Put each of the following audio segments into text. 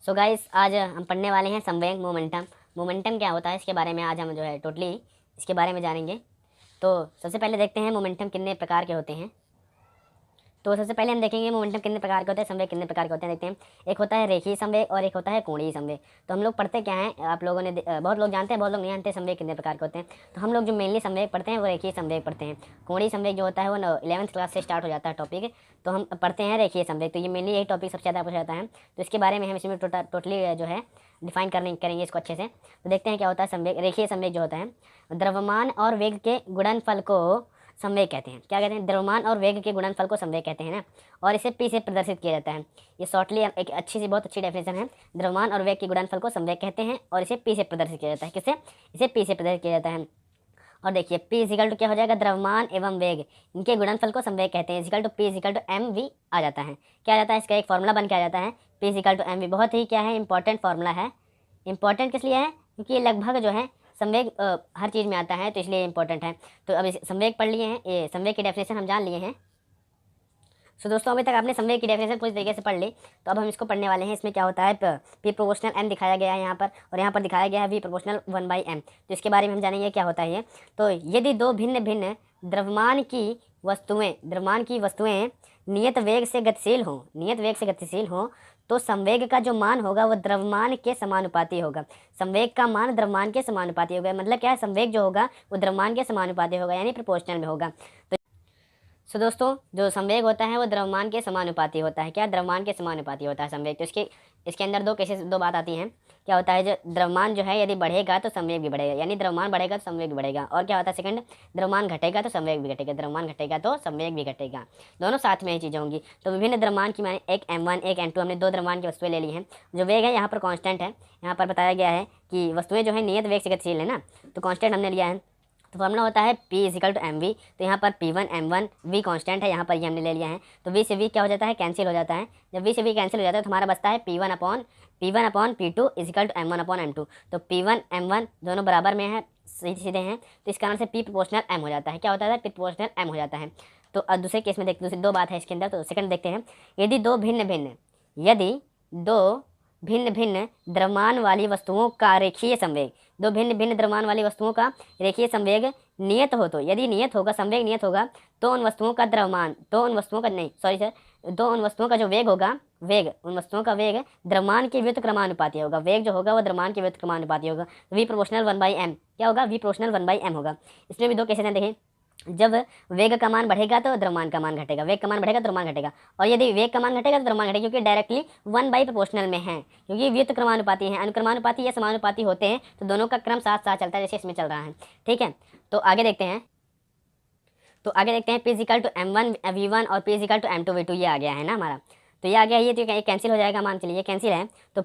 So guys आज हम पढ़ने वाले हैं संवेग मोमेंटम। मोमेंटम क्या होता है इसके बारे में आज हम जो है टोटली इसके बारे में जानेंगे। तो सबसे पहले देखते हैं मोमेंटम कितने प्रकार के होते हैं। तो सबसे पहले हम देखेंगे मोमेंटम कितने प्रकार के होते हैं, संवेग कितने प्रकार के होते हैं। देखते हैं, एक होता है रेखीय संवेग और एक होता है कोणीय संवेग। तो हम लोग पढ़ते क्या हैं, आप लोगों ने बहुत लोग जानते हैं, बहुत लोग नहीं जानते संवेग कितने प्रकार के होते हैं। तो हम लोग जो मेनली संवेग पढ़ते हैं वो रेखीय संवेग पढ़ते हैं। कोणीय संवेग जो होता है वो 11th क्लास से स्टार्ट हो जाता है टॉपिक, तो हम पढ़ते हैं रेखीय संवेग। तो ये मेनली यही टॉपिक सबसे ज़्यादा पूछा जाता है, तो इसके बारे में हम इसमें टोटली जो है डिफाइन करेंगे इसको अच्छे से। तो देखते हैं क्या होता है संवेग। रेखीय संवेग जो होता है, द्रव्यमान और वेग के गुणनफल को संवेग कहते हैं। क्या कहते हैं? द्रव्यमान और वेग के गुणनफल को संवेग कहते हैं ना, और इसे पी से प्रदर्शित किया जाता है। ये शॉर्टली एक अच्छी सी बहुत अच्छी डेफिनेशन है। द्रव्यमान और वेग के गुणनफल को संवेग कहते हैं और इसे पी से प्रदर्शित किया जाता है। किससे? इसे पी से प्रदर्शित किया जाता है। और देखिए पी इजिकल टू क्या हो जाएगा, द्रव्यमान एवं वेग इनके गुणनफल को संवेग कहते हैं। Equal to P is equal to M V आ जाता है। क्या आ जाता है? इसका एक फॉर्मूला बन के आ जाता है, P is equal to M V. बहुत ही क्या है, इंपॉर्टेंट फॉर्मूला है। इंपॉर्टेंट किस लिए है? क्योंकि ये लगभग जो है संवेग हर चीज़ में आता है, तो इसलिए इंपॉर्टेंट है। तो अब इस संवेग पढ़ लिए हैं, ये संवेग की डेफिनेशन हम जान लिए हैं। सो दोस्तों अभी तक आपने संवेग की डेफिनेशन पूरी तरीके से पढ़ ली, तो अब हम इसको पढ़ने वाले हैं। इसमें क्या होता है, पी प्रोपोर्शनल एम दिखाया गया है यहाँ पर, और यहाँ पर दिखाया गया है वी प्रोपोर्शनल 1/m। तो इसके बारे में हम जानेंगे क्या होता है ये। तो यदि दो भिन्न भिन्न द्रव्यमान की वस्तुएं नियत वेग से गतिशील हों तो संवेग का जो मान होगा वो द्रव्यमान के समानुपाती होगा। संवेग का मान द्रव्यमान के समानुपाती होगा। मतलब क्या है, संवेग जो होगा वो द्रव्यमान के समानुपाती होगा, यानी प्रोपोर्शनल में होगा। तो सो दोस्तों जो संवेग होता है वो द्रव्यमान के समानुपाती होता है। क्या? द्रव्यमान के समानुपाती होता है संवेग। तो इसके अंदर दो बात आती हैं। क्या होता है, जो द्रव्यमान जो है यदि बढ़ेगा तो संवेग भी बढ़ेगा, यानी द्रव्यमान बढ़ेगा तो संवेग भी बढ़ेगा। और क्या होता है सेकंड, द्रव्यमान घटेगा तो संवेग भी घटेगा, द्रव्यमान घटेगा तो संवेग भी घटेगा, दोनों साथ में ही चीज़ें होंगी। तो विभिन्न द्रव्यमान की माने एक m1 एक m2, हमने दो द्रव्यमान की वस्तुएं ले ली हैं। जो वेग है यहाँ पर कॉन्स्टेंट है, यहाँ पर बताया गया है कि वस्तुएं जो है नियत वेग से गतिशील है ना, तो कॉन्स्टेंट हमने लिया है। तो फॉर्मूला होता है P is equal to M V. तो यहाँ पर P1 M1 V कॉन्स्टेंट है, यहाँ पर ये हमने ले लिया है। तो V से V क्या हो जाता है, कैंसिल हो जाता है। जब V से V कैंसिल हो जाता है तो हमारा बचता है P1 upon P2 is equal to M1 upon M2। तो P1 M1 दोनों बराबर में है, सीधे हैं, तो इस कारण से P प्रोपोर्शनल M हो जाता है। क्या होता है? P प्रोपोर्शनल M हो जाता है। तो अब दूसरे केस में दूसरी दो बात है इसके अंदर। तो सेकंड देखते हैं, यदि दो भिन्न भिन्न द्रव्यमान वाली वस्तुओं का रेखीय संवेग, दो भिन्न भिन्न द्रव्यमान वाली वस्तुओं का रेखीय संवेग नियत हो, तो यदि नियत होगा, संवेग नियत होगा, तो उन वस्तुओं का जो वेग होगा, उन वस्तुओं का वेग द्रव्यमान के व्युत्क्रमानुपाती होगा। वेग जो होगा वो द्रव्यमान के व्युत्क्रमानुपाती होगा। वी प्रोपोर्शनल 1/m क्या होगा, वी प्रोपोर्शनल 1/m होगा। इसमें भी दो केसेस हैं, देखें। जब वेग का मान बढ़ेगा तो द्रव्यमान का मान घटेगा, वेग का मान बढ़ेगा द्रव्यमान घटेगा, और यदि वेग का मान घटेगा तो द्रव्यमान घटेगा, क्योंकि डायरेक्टली 1 प्रोपोर्शनल में है, क्योंकि व्युत्क्रमानुपाती हैं। अनुक्रमानुपाती या समानुपाती होते हैं तो दोनों का क्रम साथ साथ चलता है, जैसे इसमें चल रहा है। ठीक है, तो आगे देखते हैं। P is equal to M1 V1 और P is equal to M2 V2 ये आ गया है ना हमारा। तो ये आ गया, ये तो कैंसिल हो जाएगा, मान चलिए कैंसिल है। तो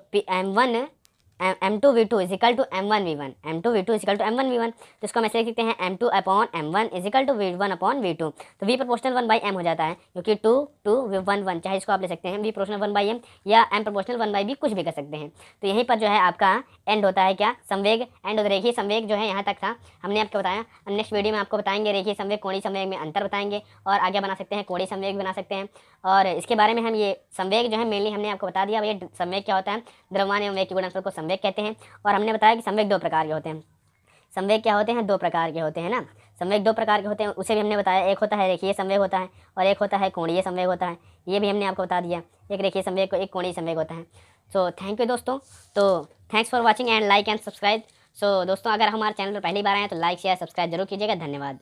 M2 V2 is equal to M1 V1, M2 V2 is equal to M1 V1। तो इसको हम ऐसे लिख सकते हैं, M2 upon M1 is equal to V1 upon V2। तो V प्रोपोर्शनल 1/m हो जाता है, क्योंकि 2 2 1 1, चाहे इसको आप ले सकते हैं V प्रोपोर्शनल 1/m या M प्रोपोर्शनल 1/b, कुछ भी कर सकते हैं। तो यहीं पर जो है आपका एंड होता है, क्या, संवेग एंड। रेखीय संवेग जो है यहाँ तक था, हमने आपको बताया। नेक्स्ट वीडियो में आपको बताएंगे रेखीय संवेग कोणीय संवेग में अंतर बताएंगे, और आगे बना सकते हैं कोणीय संवेग बना सकते हैं। और इसके बारे में हम ये संवेग जो है मेनली हमने आपको बता दिया। ये संवेग क्या होता है, द्रव्यमान एवं वेग के गुणनफल को संवेग कहते हैं। और हमने बताया कि संवेग दो प्रकार के होते हैं। संवेग क्या होते हैं, दो प्रकार के होते हैं ना। संवेग दो प्रकार के होते हैं, उसे भी हमने बताया। एक होता है रेखीय संवेग होता है, और एक होता है कोणीय संवेग होता है। ये भी हमने आपको बता दिया, एक रेखीय संवेग को, एक कोणीय संवेग होता है। सो थैंक यू दोस्तों। तो thanks for watching and like and subscribe. So दोस्तों अगर हमारे चैनल पर पहली बार आए हैं तो लाइक शेयर सब्सक्राइब जरूर कीजिएगा। धन्यवाद।